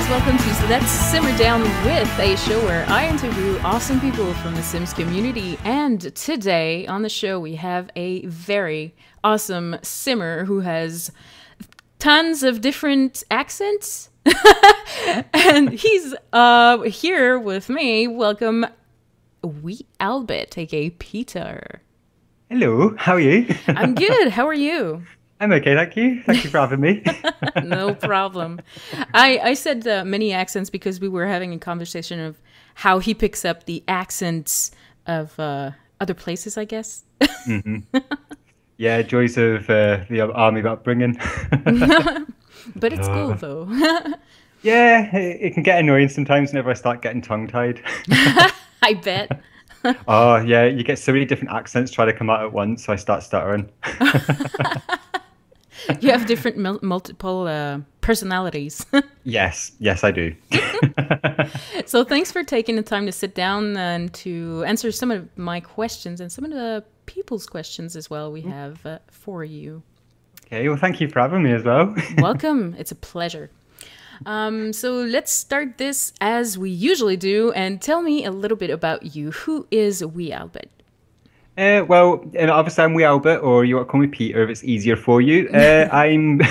guys, welcome to Let's Simmer Down with, a show where I interview awesome people from the Sims community. And today on the show we have a very awesome simmer who has tons of different accents. And he's here with me. Welcome, WeeAlbet, aka Peter. Hello, how are you? I'm good. How are you? I'm okay, thank you. Thank you for having me. No problem. I said many accents because we were having a conversation of how he picks up the accents of other places, I guess. Mm-hmm. Yeah, joys of the army upbringing. But it's cool, though. Yeah, it can get annoying sometimes whenever I start getting tongue-tied. I bet. Oh, yeah, you get so many different accents try to come out at once, so I start stuttering. You have different multiple personalities. Yes, I do. So thanks for taking the time to sit down and to answer some of my questions and some of the people's questions as well we have for you. Okay, well, thank you for having me as well. Welcome. It's a pleasure. So let's start this as we usually do, and tell me a little bit about you. Who is WeeAlbet? Well, obviously I'm WeeAlbet, or you want to call me Peter if it's easier for you. I'm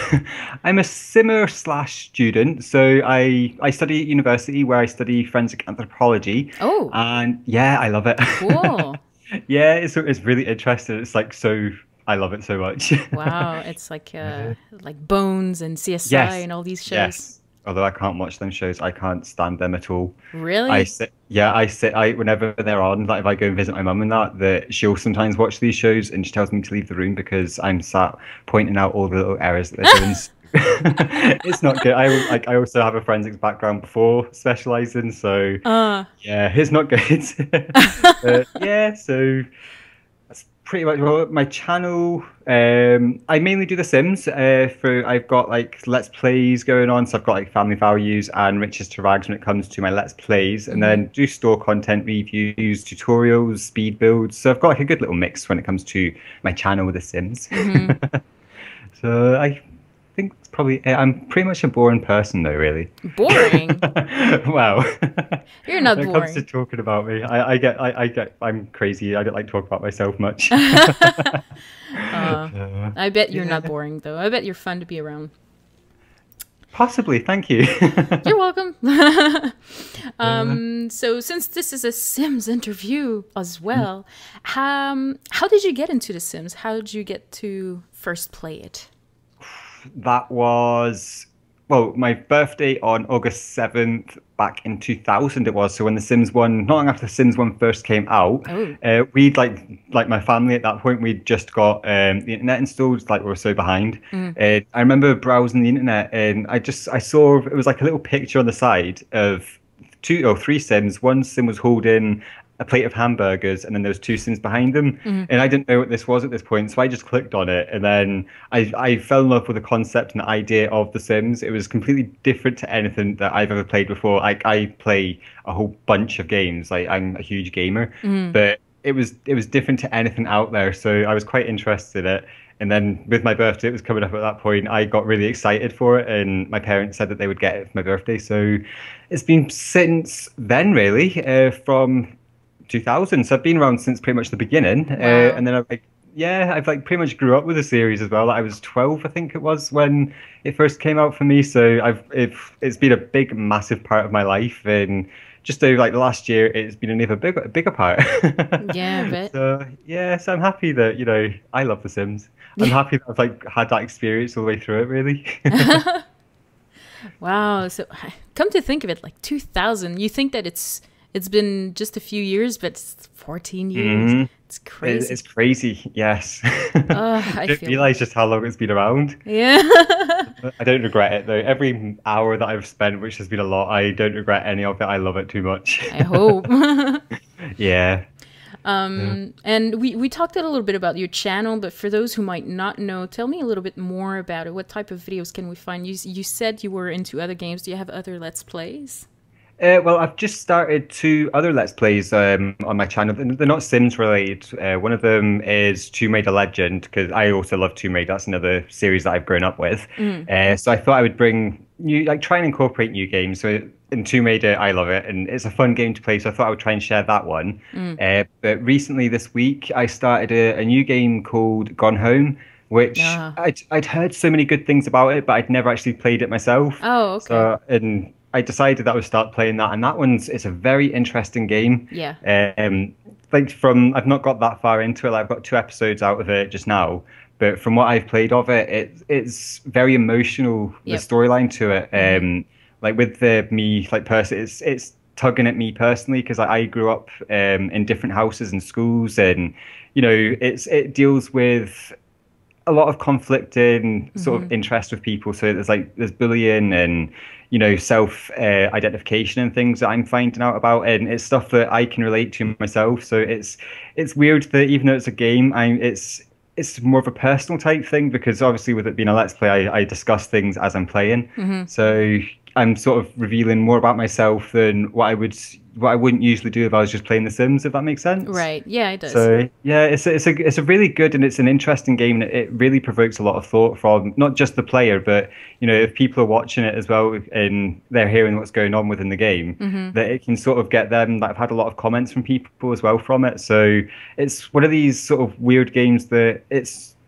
a simmer / student, so I study at university where I study forensic anthropology. Oh, and yeah, I love it. cool. Yeah, it's really interesting. It's like I love it so much. Wow, it's like Bones and CSI and all these shows. Yes. Although I can't watch them shows, I can't stand them at all. Really? Whenever they're on, like if I go and visit my mum and that she'll sometimes watch these shows and she tells me to leave the room because I'm sat pointing out all the little errors that they're doing. It's not good. I also have a forensics background before specializing, so yeah, it's not good. Yeah, so pretty much my channel. I mainly do The Sims. I've got like Let's Plays going on, so I've got like family values and riches to rags when it comes to my Let's Plays, and then do store content reviews, tutorials, speed builds. So I've got like a good little mix when it comes to my channel with The Sims. So I think it's probably I'm pretty much a boring person though, really. Boring? Wow. You're not when boring. When it comes to talking about me, I'm crazy. I don't like to talk about myself much. I bet you're not boring though. I bet you're fun to be around. Possibly, thank you. You're welcome. So since this is a Sims interview as well, how did you get into The Sims? How did you get to first play it? That was, well, my birthday on August 7th back in 2000 it was. So when The Sims 1, not long after The Sims 1 first came out, we'd like my family at that point, we'd just got the internet installed, like we were so behind. I remember browsing the internet and I saw, it was like a little picture on the side of 2 or 3 Sims. One Sim was holding a plate of hamburgers and then there was 2 Sims behind them, and I didn't know what this was at this point, so I just clicked on it, and then I fell in love with the concept and the idea of The Sims. It was completely different to anything that I've ever played before. I play a whole bunch of games, like I'm a huge gamer, but it was different to anything out there, so I was quite interested in it. And then with my birthday, it was coming up at that point, I got really excited for it, and my parents said that they would get it for my birthday, so it's been since then, really, from 2000. So I've been around since pretty much the beginning. Wow. And then I've pretty much grew up with the series as well. Like, I was 12, I think it was, when it first came out for me. So it's been a big, massive part of my life. And just over like the last year, it's been an even bigger part. Yeah, I bet. So I'm happy that, I love The Sims. I'm happy that I've had that experience all the way through it, really. Wow. So come to think of it, like 2000, you think that it's been just a few years, but it's 14 years. It's crazy. It's crazy, yes. I didn't realize just how long it's been around. Yeah. I don't regret it, though. Every hour that I've spent, which has been a lot, I don't regret any of it. I love it too much. I hope. Yeah. And we talked a little bit about your channel, but for those who might not know, tell me a little bit more about it. What type of videos can we find? You said you were into other games. Do you have other Let's Plays? Well, I've just started two other Let's Plays on my channel. They're not Sims related. One of them is Tomb Raider Legend, because I also love Tomb Raider. That's another series that I've grown up with. So I thought I would bring new, like try and incorporate new games. So in Tomb Raider, I love it, and it's a fun game to play. So I thought I would try and share that one. But recently this week, I started a new game called Gone Home, which I'd heard so many good things about it, but I'd never actually played it myself. Oh, okay. So, and I decided that I would start playing that, and that it's a very interesting game. Yeah. I've not got that far into it. Like, I've got two episodes out of it just now, but from what I've played of it, it's very emotional. The storyline to it, like with person, it's tugging at me personally because I grew up in different houses and schools, and it deals with a lot of conflicting sort of interest with people. So there's bullying and self identification and things that I'm finding out about, and it's stuff that I can relate to myself. So it's weird that even though it's a game, it's more of a personal type thing, because obviously with it being a Let's Play, I discuss things as I'm playing. So I'm sort of revealing more about myself than what I wouldn't usually do if I was just playing The Sims, if that makes sense. Right. Yeah, it does. So yeah, it's a really good, and it's an interesting game, and it really provokes a lot of thought from not just the player, but if people are watching it as well and they're hearing what's going on within the game, that it can sort of get them. Like, I've had a lot of comments from people as well from it. So it's one of these sort of weird games that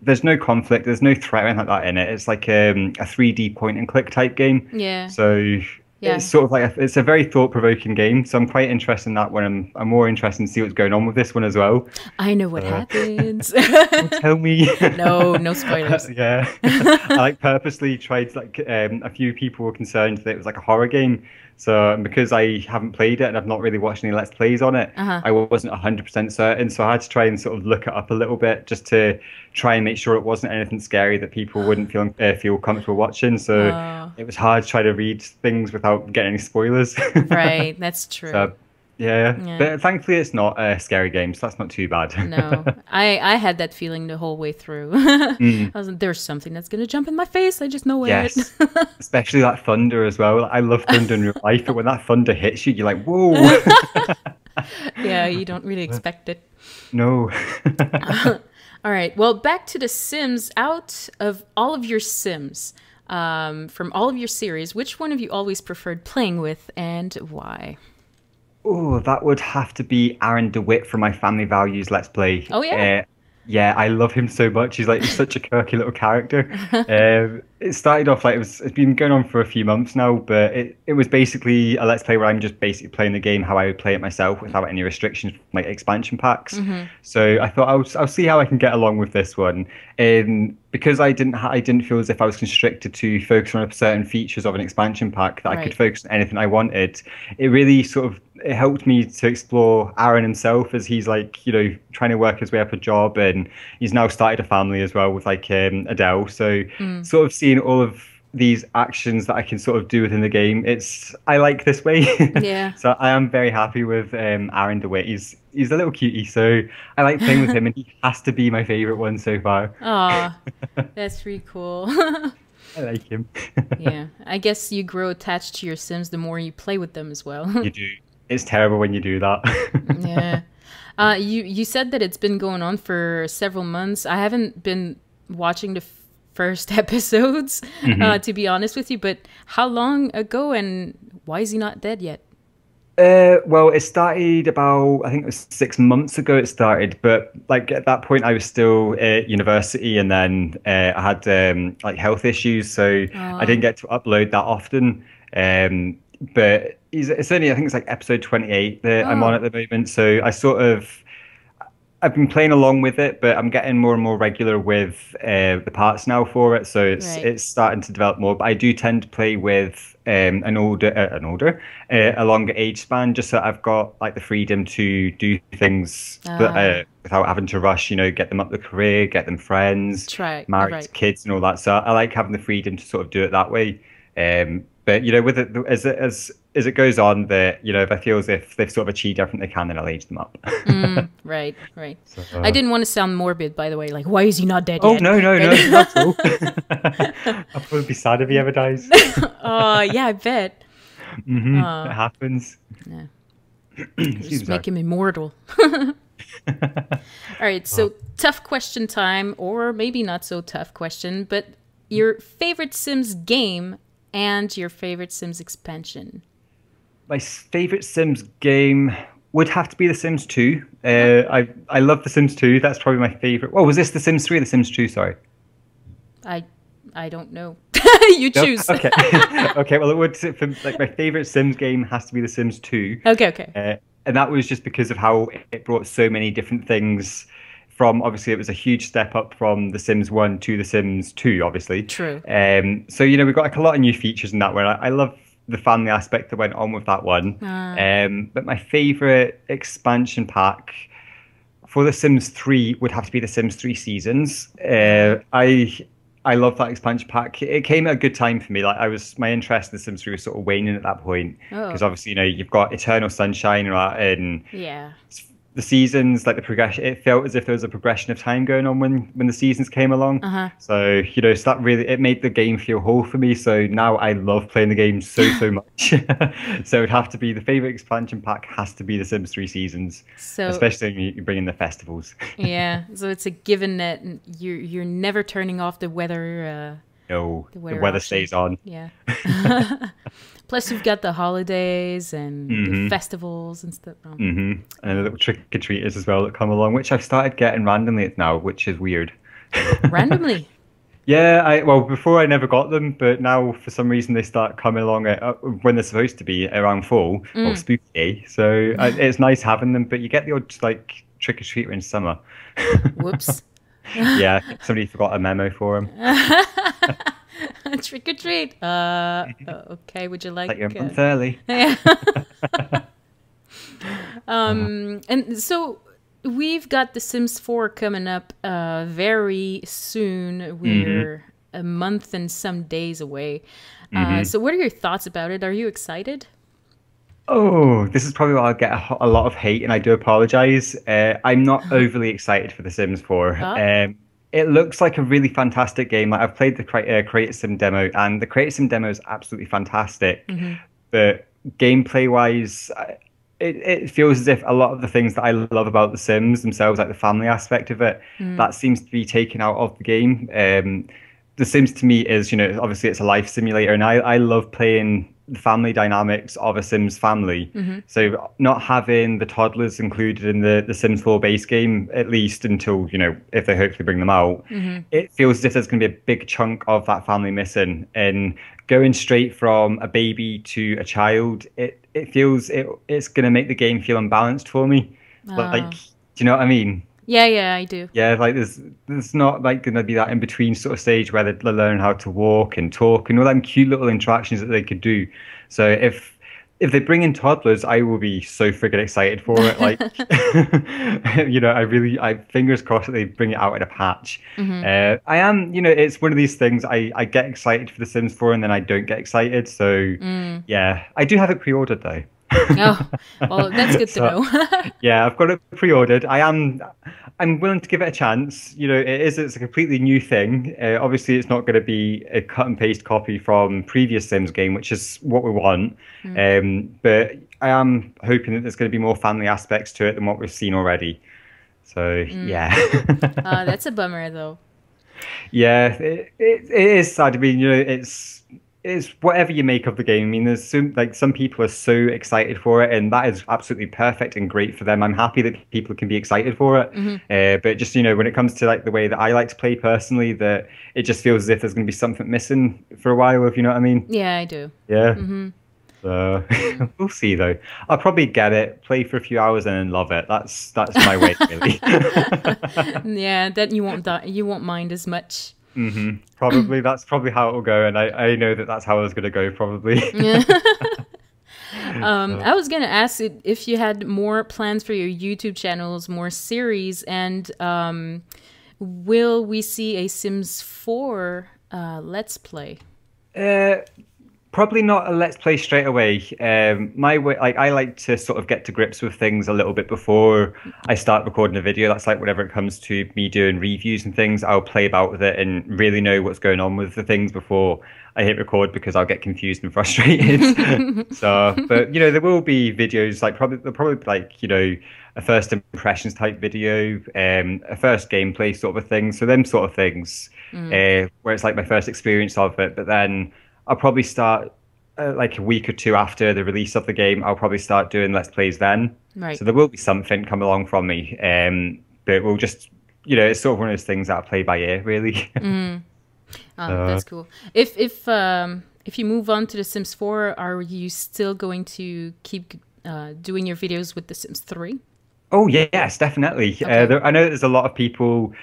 there's no conflict, there's no threat or anything like that in it. It's like a 3D point and click type game. Yeah. So it's sort of like it's a very thought-provoking game. So I'm quite interested in that one. I'm more interested to see what's going on with this one as well. I know what happens. Don't tell me. No spoilers. Yeah. I purposely tried, a few people were concerned that it was like a horror game. So because I haven't played it and I've not really watched any Let's Plays on it, I wasn't 100% certain. So I had to try and sort of look it up a little bit just to try and make sure it wasn't anything scary that people wouldn't feel comfortable watching. So it was hard to try to read things without getting any spoilers. Right, that's true. So, yeah, but thankfully it's not a scary game, so that's not too bad. No, I had that feeling the whole way through. I was like, there's something that's going to jump in my face. I just know it. Especially that thunder as well. I love thunder in real life, but when that thunder hits you, you're like, whoa. Yeah, you don't really expect it. No. All right, well, back to The Sims. Out of all of your Sims, from all of your series, which one have you always preferred playing with, and why? Oh, that would have to be Aaron DeWitt from my Family Values Let's Play. Oh, yeah? Yeah, I love him so much. He's such a quirky little character. It started off it's been going on for a few months now, but it was basically a Let's Play where I'm just basically playing the game how I would play it myself without any restrictions, like expansion packs. So I thought I'll see how I can get along with this one. Because I didn't feel as if I was constricted to focus on certain features of an expansion pack, that I could focus on anything I wanted. It really it helped me to explore Aaron himself, as he's trying to work his way up a job, and he's now started a family as well with Adele. So sort of seeing all of these actions that I can sort of do within the game, I like this way. Yeah. So I am very happy with Aaron DeWitt. He's a little cutie, so I like playing with him, and he has to be my favorite one so far. Aw, that's really cool. I like him. Yeah, I guess you grow attached to your Sims the more you play with them as well. You do. It's terrible when you do that. Yeah. You said that it's been going on for several months. I haven't been watching the first episodes, to be honest with you, but how long ago, and why is he not dead yet? Well, it started about, I think it was 6 months ago it started, but at that point I was still at university, and then I had health issues, so I didn't get to upload that often. But it's only, I think it's episode 28 that I'm on at the moment, so I've been playing along with it, but I'm getting more and more regular with the parts now for it, so it's starting to develop more. But I do tend to play with a longer age span, just so I've got the freedom to do things without having to rush. Get them up the career, get them friends, married, kids, and all that. So I like having the freedom to sort of do it that way. But with it as it goes on, that if I feel as if they've sort of achieved everything they can, then I'll age them up. Right. So, I didn't want to sound morbid, by the way. Why is he not dead yet? Oh no, not at all. I'll probably be sad if he ever dies. Oh yeah, I bet. It happens. Yeah. Excuse Just me. make him immortal. All right, so tough question time, or maybe not so tough question, but your favorite Sims game and your favorite Sims expansion. My favorite Sims game would have to be The Sims 2. Oh, I love The Sims 2. That's probably my favorite. Oh, was this The Sims 3 or The Sims 2? Sorry. I I don't know. You No? choose. Okay. Okay, well, it would, for, like, my favorite Sims game has to be The Sims 2. Okay, okay. And that was just because of how it brought so many different things from, obviously, it was a huge step up from The Sims 1 to The Sims 2, obviously. True. So, we got like a lot of new features in that one. I love the family aspect that went on with that one. But my favorite expansion pack for The Sims 3 would have to be The Sims 3 Seasons. I love that expansion pack. It came at a good time for me. Like my interest in The Sims 3 was sort of waning at that point Oh, because obviously, you've got Eternal Sunshine, right, and yeah. the seasons, like the progression. It felt as if there was a progression of time going on when the seasons came along. Uh-huh. So so that really it made the game feel whole for me. So now I love playing the game so much. So it'd have to be the favorite expansion pack has to be The Sims 3 Seasons, So, especially when you bring in the festivals. yeah, so it's a given that you're never turning off the weather No, the the weather weather option. stays on. Yeah. Plus you've got the holidays and the festivals and stuff. Oh. And the little trick-or-treaters as well that come along, which I've started getting randomly now, which is weird. Randomly. Yeah, well, before I never got them, but now for some reason they start coming along when they're supposed to be around fall or spooky day. So it's nice having them, but you get the odd like trick-or-treater in summer. Whoops. Yeah, somebody forgot a memo for him. Trick or treat. Okay, would you like Like you're a month early. Yeah. And so we've got The Sims 4 coming up very soon. We're a month and some days away. So what are your thoughts about it? Are you excited? Oh, this is probably where I'll get a lot of hate, and I do apologize. I'm not overly excited for The Sims 4. Oh. It looks like a really fantastic game. Like I've played the Create Sim demo, and the Create Sim demo is absolutely fantastic. But gameplay wise, it feels as if a lot of the things that I love about The Sims themselves, like the family aspect of it, that seems to be taken out of the game. The Sims to me is, obviously it's a life simulator, and I love playing the family dynamics of a Sims family. So not having the toddlers included in the Sims 4 base game, at least until, if they hopefully bring them out, it feels as if there's going to be a big chunk of that family missing. And going straight from a baby to a child, it feels it's going to make the game feel unbalanced for me. Like, do you know what I mean? Yeah, I do. Yeah, like there's not like going to be that in between sort of stage where they learn how to walk and talk and all them cute little interactions that they could do. So if they bring in toddlers, I will be so freaking excited for it. Like, I fingers crossed that they bring it out in a patch. I am, it's one of these things. I get excited for The Sims 4 and then I don't get excited. So yeah, I do have it pre-ordered though. Oh, well, that's good to know. Yeah, I've got it pre-ordered. I'm willing to give it a chance. It's a completely new thing. Obviously, it's not going to be a cut and paste copy from previous Sims game, which is what we want. But I am hoping that there's going to be more family aspects to it than what we've seen already. So yeah. That's a bummer, though. Yeah, it is sad. I mean, it's whatever you make of the game. I mean, there's some people are so excited for it, and that is absolutely perfect and great for them. I'm happy that people can be excited for it. But just when it comes to like the way that I like to play personally, that it just feels as if there's going to be something missing for a while. If you know what I mean? Yeah, I do. Yeah. So we'll see though. I'll probably get it, play for a few hours, and then love it. That's my way, really. Yeah, then you won't mind as much. Probably that's probably how it'll go, and I know that's how it's gonna go probably. I was gonna ask if you had more plans for your YouTube channels, more series, and will we see a Sims 4 Let's Play? Probably not a let's play straight away. My way, like I like to sort of get to grips with things a little bit before I start recording a video. That's like whenever it comes to me doing reviews and things, I'll play about with it and really know what's going on with the things before I hit record because I'll get confused and frustrated. So, but there will be videos like they'll probably be like a first impressions type video, a first gameplay sort of a thing. So them sort of things, where it's like my first experience of it, but then. I'll probably start like a week or two after the release of the game. I'll probably start doing Let's Plays then. Right. So there will be something come along from me. But we'll just, it's sort of one of those things that I play by ear, really. That's cool. If you move on to The Sims 4, are you still going to keep doing your videos with The Sims 3? Oh yes, definitely. Okay. I know there's a lot of people,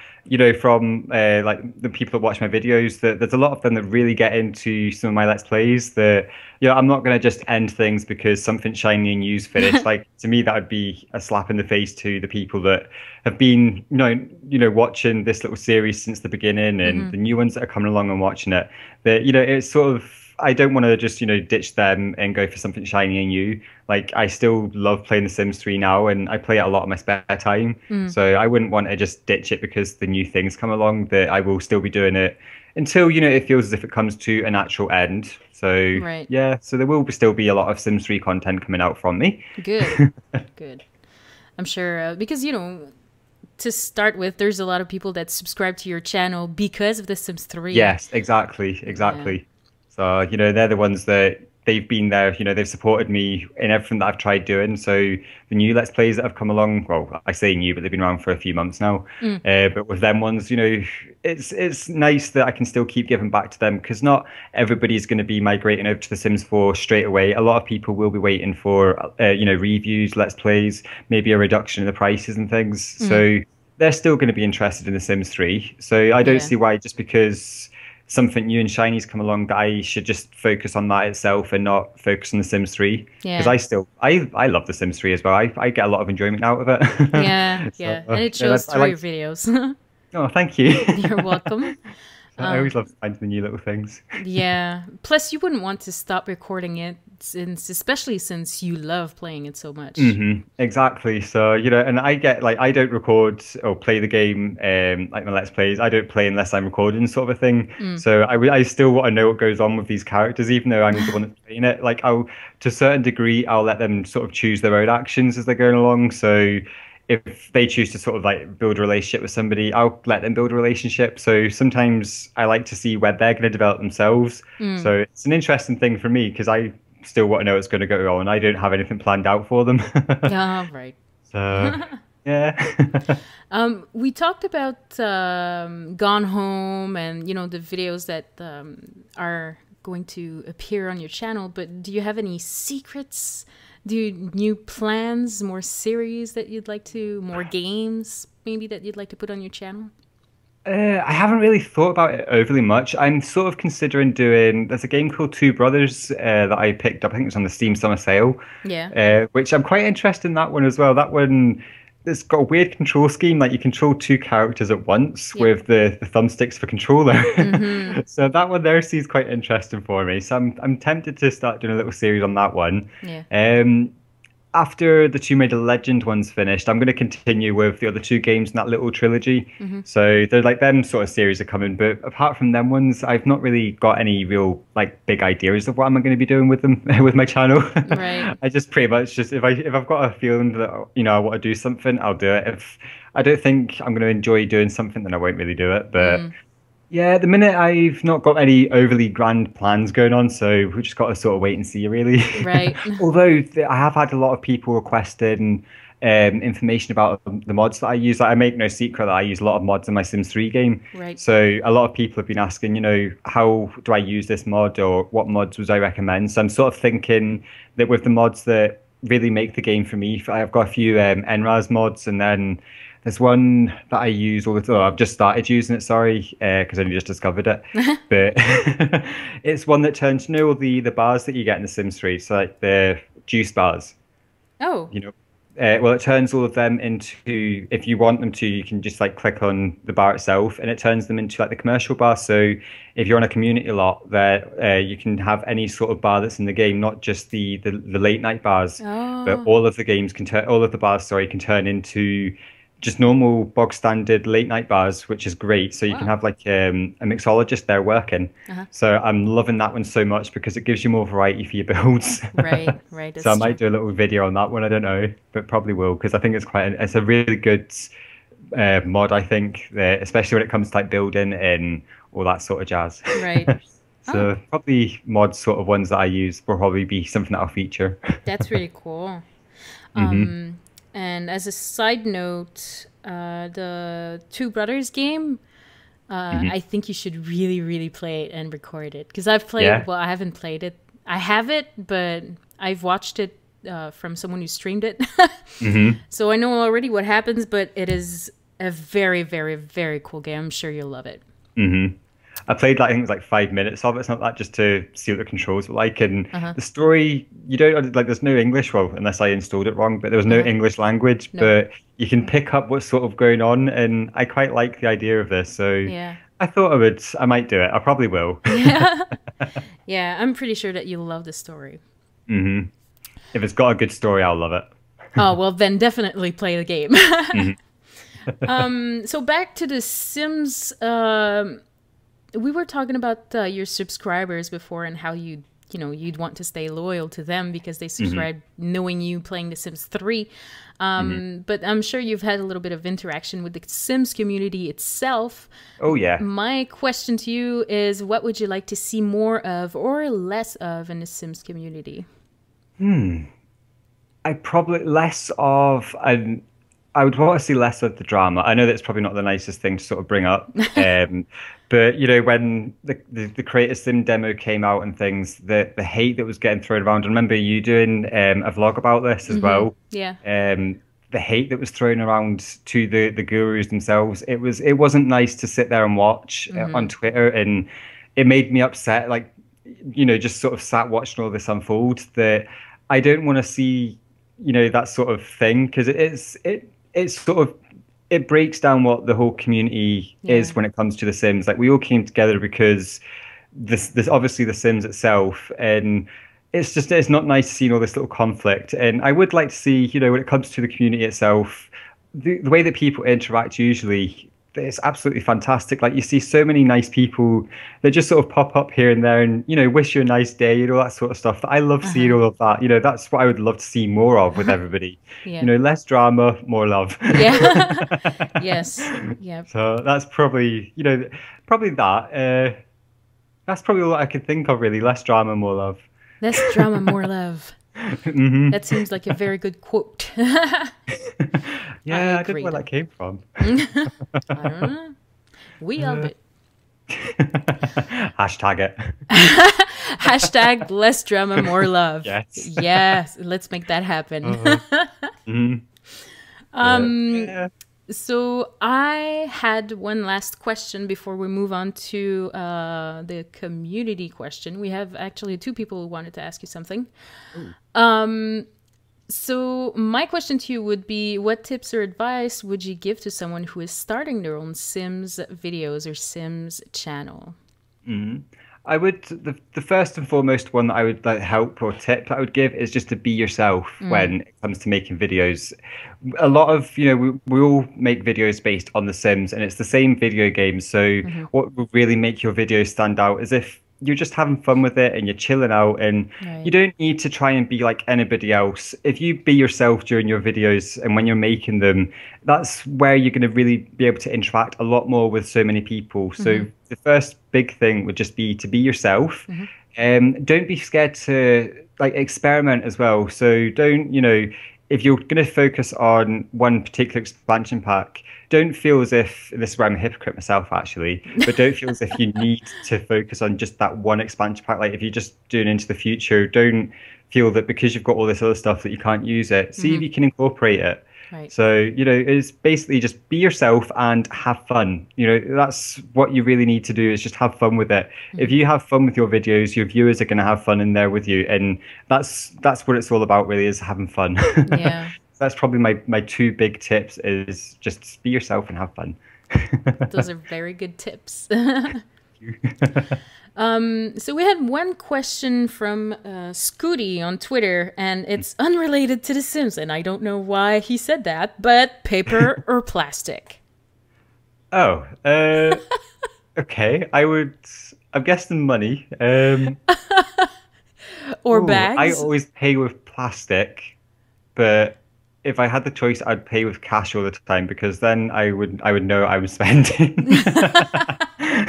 from like the people that watch my videos. That there's a lot of them that really get into some of my Let's Plays. That I'm not going to just end things because something shiny and new's finished. Like to me, that would be a slap in the face to the people that have been, watching this little series since the beginning, and the new ones that are coming along and watching it. That it's sort of. I don't want to just, ditch them and go for something shiny and new. Like, I still love playing The Sims 3 now, and I play it a lot in my spare time. So I wouldn't want to just ditch it because the new things come along. That I will still be doing it until, it feels as if it comes to a natural end. So, Right. yeah, so there will still be a lot of Sims 3 content coming out from me. Good. Good. I'm sure, because, to start with, there's a lot of people that subscribe to your channel because of The Sims 3. Yes, exactly. Yeah. So, they're the ones that they've been there, they've supported me in everything that I've tried doing. So the new Let's Plays that have come along, well, I say new, but they've been around for a few months now. But with them ones, it's nice that I can still keep giving back to them because not everybody's going to be migrating over to The Sims 4 straight away. A lot of people will be waiting for, reviews, Let's Plays, maybe a reduction in the prices and things. So they're still going to be interested in The Sims 3. So I don't see why just because something new and shiny's come along that I should just focus on that itself and not focus on The Sims 3 because I love The Sims 3 as well. I get a lot of enjoyment out of it. Yeah, yeah, and it shows through your videos. Oh, thank you. You're welcome. I always love finding the new little things. Yeah. Plus, you wouldn't want to stop recording it, especially since you love playing it so much. Exactly. So, and I get like, I don't record or play the game like my Let's Plays. I don't play unless I'm recording sort of a thing. So I still want to know what goes on with these characters, even though I'm the one that's playing it. Like, to a certain degree, I'll let them sort of choose their own actions as they're going along. So if they choose to sort of like build a relationship with somebody, I'll let them build a relationship. So sometimes I like to see where they're going to develop themselves. So it's an interesting thing for me because I still want to know what's going to go on. I don't have anything planned out for them. Right. So, yeah. We talked about Gone Home and, the videos that are going to appear on your channel, but do you have any secrets? New plans, more series that you'd like to, more games maybe that you'd like to put on your channel? I haven't really thought about it overly much. I'm sort of considering there's a game called Two Brothers that I picked up. I think it was on the Steam Summer Sale. Yeah. Which I'm quite interested in that one as well. That one, it's got a weird control scheme. Like you control two characters at once with the thumbsticks for controller. So that one there seems quite interesting for me. So I'm tempted to start doing a little series on that one. Yeah. After the Tomb Raider Legend one's finished, I'm going to continue with the other two games in that little trilogy. So they're like them sort of series are coming. But apart from them ones, I've not really got any real like big ideas of what I'm going to be doing with them with my channel. Right. I just pretty much just if I've got a feeling that I want to do something, I'll do it. If I don't think I'm going to enjoy doing something, then I won't really do it. But yeah, at the minute I've not got any overly grand plans going on, so we've just got to sort of wait and see, really. Right. Although I have had a lot of people requesting information about the mods that I use. Like, I make no secret that I use a lot of mods in my Sims 3 game. Right. So a lot of people have been asking, how do I use this mod or what mods would I recommend? So I'm sort of thinking that with the mods that really make the game for me, I've got a few NRAS mods, and then there's one that I use all the time. I've just started using it, sorry, because I only just discovered it. But it's one that turns, all the bars that you get in The Sims 3, so like the juice bars. Oh. Well, it turns all of them into, if you want them to, you can just like click on the bar itself, and it turns them into like the commercial bar. So if you're on a community lot, there you can have any sort of bar that's in the game, not just the late night bars, but Oh, all of the games can turn, all of the bars, sorry, can turn into just normal bog standard late night bars, which is great. So you can wow. have like a mixologist there working. Uh-huh. So I'm loving that one so much because it gives you more variety for your builds. Right, right. So I That's might true. do a little video on that one. I don't know, but probably will because I think it's it's a really good mod. I think, especially when it comes to like building and all that sort of jazz. Right. Oh, So probably mod sort of ones that I use will probably be something that I'll feature. that's really cool. hmm And as a side note, the Two Brothers game, hmm I think you should really, really play it and record it. Because I've played, Yeah. well, I haven't played it. I have it, but I've watched it from someone who streamed it. hmm So I know already what happens, but it is a very, very, very cool game. I'm sure you'll love it. hmm I played like I think it was like 5 minutes of it. It's not that just to see what the controls were like. And Uh-huh. the story, you don't like. There's no English, well, unless I installed it wrong. But there was no Uh-huh. English language. No. But you can pick up what's sort of going on, and I quite like the idea of this. So Yeah. I thought I might do it. I probably will. Yeah. Yeah, I'm pretty sure that you'll love the story. hmm If it's got a good story, I'll love it. Oh, well, then definitely play the game. hmm So back to The Sims. We were talking about your subscribers before and how you'd want to stay loyal to them because they subscribe knowing you playing The Sims 3. But I'm sure you've had a little bit of interaction with the Sims community itself. Oh yeah. My question to you is, what would you like to see more of or less of in the Sims community? I probably less of I would want to see less of the drama. I know that's probably not the nicest thing to sort of bring up, but you know when the Creator Sim demo came out and things, the hate that was getting thrown around. I remember you doing a vlog about this as well. Yeah. The hate that was thrown around to the gurus themselves. It wasn't nice to sit there and watch on Twitter, and it made me upset. Like you know, just sort of sat watching all this unfold. That I don't want to see that sort of thing because it's sort of it breaks down what the whole community Yeah. is when it comes to The Sims. Like we all came together because this obviously The Sims itself, and it's not nice seeing all this little conflict. And I would like to see when it comes to the community itself, the way that people interact usually. It's absolutely fantastic. Like you see so many nice people that just sort of pop up here and there and, wish you a nice day, that sort of stuff. I love seeing all of that. That's what I would love to see more of with everybody. Yeah. Less drama, more love. Yeah. Yes. Yeah. So that's probably, probably that. That's probably all I could think of really. Less drama, more love. Less drama, more love. That seems like a very good quote. Yeah, I don't know agree, where though. that came from. I don't know. WeeAlbet. Hashtag it. Hashtag less drama, more love. Yes. Yes. Let's make that happen. Mhm. Yeah. So I had one last question before we move on to the community question. We have actually two people who wanted to ask you something. So my question to you would be, what tips or advice would you give to someone who is starting their own Sims videos or Sims channel? I would the first and foremost one that I would like help or tip that I would give is just to be yourself when it comes to making videos. A lot of we all make videos based on The Sims and it's the same video game. So what will really make your videos stand out is if you're just having fun with it and you're chilling out and Right. you don't need to try and be like anybody else. If you be yourself during your videos and when you're making them, that's where you're going to really be able to interact a lot more with so many people. So the first big thing would just be to be yourself. Don't be scared to like experiment as well. So don't, if you're going to focus on one particular expansion pack, don't feel as if, this is where I'm a hypocrite myself actually, but don't feel as if you need to focus on just that one expansion pack. Like if you're just doing Into the Future, don't feel that because you've got all this other stuff that you can't use it. See if you can incorporate it. Right. So, it's basically just be yourself and have fun. That's what you really need to do is just have fun with it. If you have fun with your videos, your viewers are going to have fun in there with you. And that's what it's all about really is having fun. Yeah. that's probably my two big tips is just be yourself and have fun. Those are very good tips. So we had one question from Scooty on Twitter, and it's unrelated to The Sims, and I don't know why he said that, but paper or plastic? Oh, okay. I'm guessing money. Or I bags? always pay with plastic, but if I had the choice, I'd pay with cash all the time because then I would know I was spending.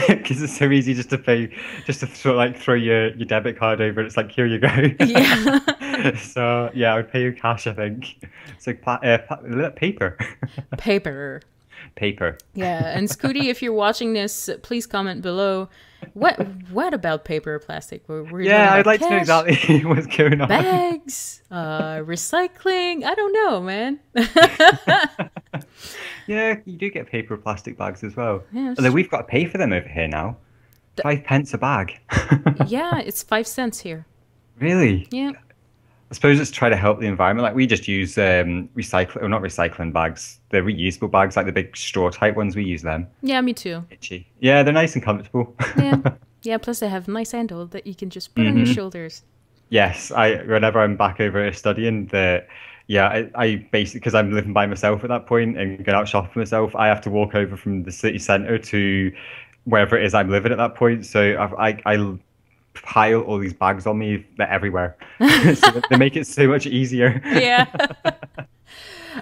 Because it's so easy just to pay, just to throw your debit card over. And it's like, here you go. Yeah. So yeah, I would pay you cash. I think it's like paper. Paper. Paper. Yeah, and Scooty, if you're watching this, please comment below. What about paper or plastic? We're Yeah, I'd like cash, to know exactly what's going on. bags, recycling. I don't know, man. Yeah, you do get paper or plastic bags as well. Yeah, Although we've got to pay for them over here now. 5 pence a bag. yeah, it's 5 cents here. Really? Yeah. I suppose it's try to help the environment. Like we just use not recycling bags. The reusable bags, like the big straw type ones. We use them. Yeah, me too. Itchy. Yeah, they're nice and comfortable. Yeah. Yeah, plus they have a nice handle that you can just put on your shoulders. Yes, whenever I'm back over studying, I basically, because I'm living by myself at that point and going out shopping myself, I have to walk over from the city centre to wherever it is I'm living at that point. So I pile all these bags on me. They're everywhere. So they make it so much easier. Yeah.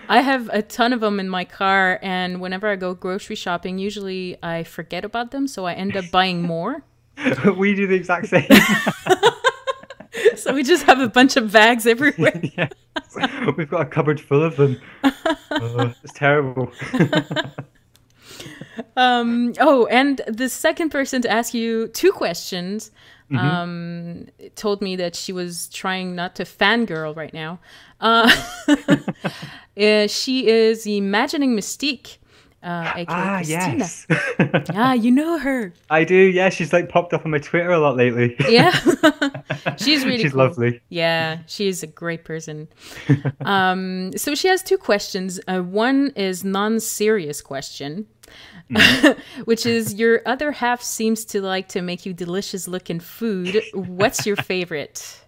I have a ton of them in my car, and whenever I go grocery shopping, usually I forget about them, so I end up buying more. We do the exact same. So we just have a bunch of bags everywhere. Yes. We've got a cupboard full of them. Oh, it's terrible. Oh, and the second person to ask you 2 questions told me that she was trying not to fangirl right now. She is imagining Mystique, aka Christina. Yes. You know her. I do, yeah. She's like popped up on my Twitter a lot lately. Yeah. She's cool. Lovely. Yeah, she's a great person. So she has 2 questions. One is non-serious question. Which is, your other half seems to like to make you delicious looking food. What's your favorite?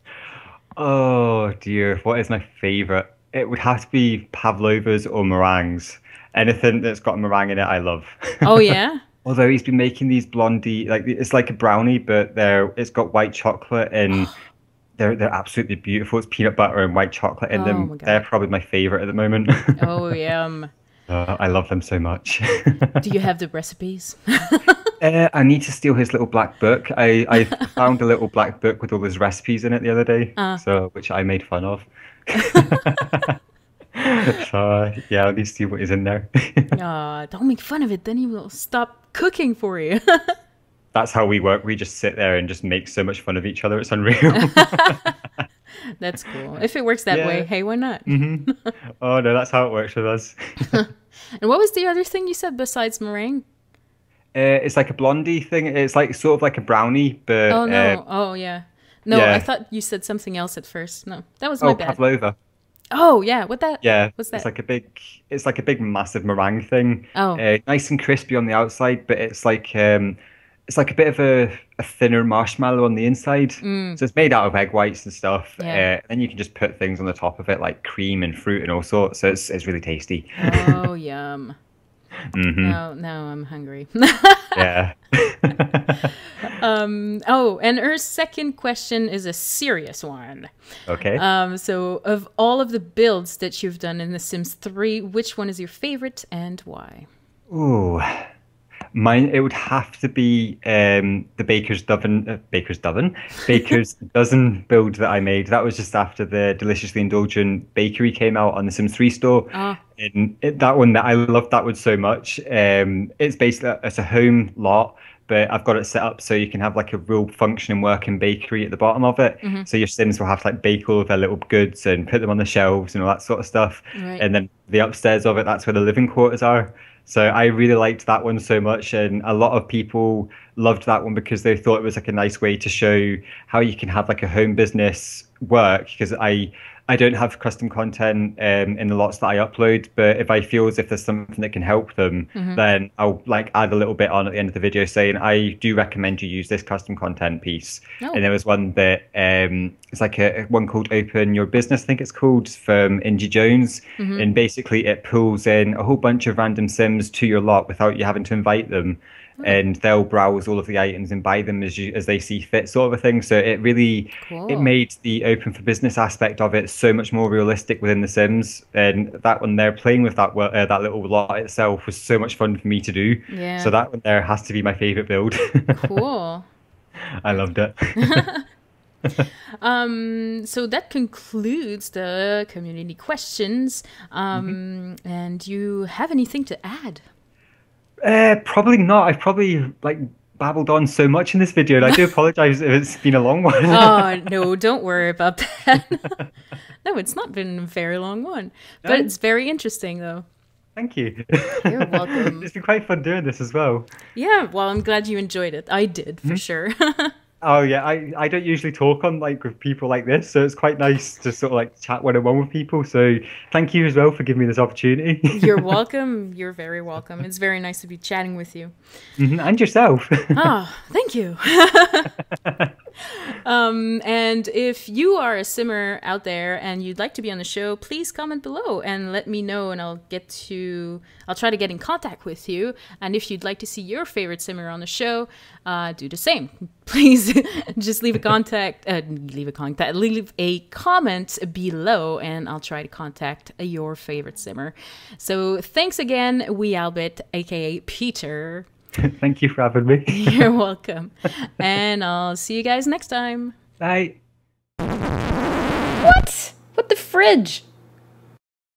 Oh dear, what is my favorite? It would have to be pavlovas or meringues. Anything that's got a meringue in it, I love. Oh yeah. Although he's been making these blondie, like it's like a brownie, but it's got white chocolate and they're absolutely beautiful. It's peanut butter and white chocolate in them. They're probably my favorite at the moment. Oh yum. I love them so much. Do you have the recipes? I need to steal his little black book. I found a little black book with all his recipes in it the other day, which I made fun of. So yeah, I need to see what is in there. Don't make fun of it, then he will stop cooking for you. That's how we work. We just sit there and just make so much fun of each other. It's unreal. That's cool. If it works that way, hey, why not? Oh no, that's how it works with us. And what was the other thing you said besides meringue? It's like a blondie thing. It's like sort of like a brownie, but oh no, oh yeah, no. Yeah. I thought you said something else at first. No, that was my bad. Pavlova. Oh yeah, what's that? It's like a big massive meringue thing. Oh, nice and crispy on the outside, but it's like a bit of a thinner marshmallow on the inside. So it's made out of egg whites and stuff. And you can just put things on the top of it like cream and fruit and all sorts. So it's really tasty. Oh, yum. Now I'm hungry. Yeah. And her second question is a serious one. Okay. So of all of the builds that you've done in The Sims 3, which one is your favorite and why? Ooh. Mine, it would have to be the Baker's Dozen build that I made. That was just after the Deliciously Indulgent Bakery came out on the Sims 3 store. And that one, I loved that one so much. It's basically it's a home lot, but I've got it set up so you can have like a real functioning working bakery at the bottom of it. So your Sims will have to like bake all of their little goods and put them on the shelves and all that sort of stuff. Right. And then the upstairs of it, that's where the living quarters are. So I really liked that one so much, and a lot of people loved that one because they thought it was like a nice way to show how you can have like a home business work. Because I don't have custom content in the lots that I upload, but if I feel as if there's something that can help them, then I'll like add a little bit on at the end of the video saying I do recommend you use this custom content piece. Oh. And there was one that it's like a one called Open Your Business, I think it's called, from Indy Jones, and basically it pulls in a whole bunch of random Sims to your lot without you having to invite them. And they'll browse all of the items and buy them as they see fit, sort of a thing. So it really it made the open for business aspect of it so much more realistic within The Sims. And that one there, playing with that little lot itself was so much fun for me to do. Yeah. So that one there has to be my favorite build. Cool. I loved it. So that concludes the community questions. And you have anything to add? Probably not. I've probably like babbled on so much in this video, and I do apologize if it's been a long one. Oh, no, don't worry about that. No, it's not been a very long one, but it's very interesting though. Thank you. You're welcome. It's been quite fun doing this as well. Yeah, well, I'm glad you enjoyed it. I did, for sure. Oh yeah, I don't usually talk on like with people like this, so it's quite nice to sort of like chat one-on-one with people. So thank you as well for giving me this opportunity. You're welcome. You're very welcome. It's very nice to be chatting with you. And yourself. Oh, thank you. And if you are a simmer out there and you'd like to be on the show, please comment below and let me know, and I'll try to get in contact with you. And if you'd like to see your favorite simmer on the show, do the same. Please just leave a comment below, and I'll try to contact your favorite simmer. So thanks again, WeeAlbet, aka Peter. Thank you for having me. You're welcome. And I'll see you guys next time. Bye. What? What the fridge?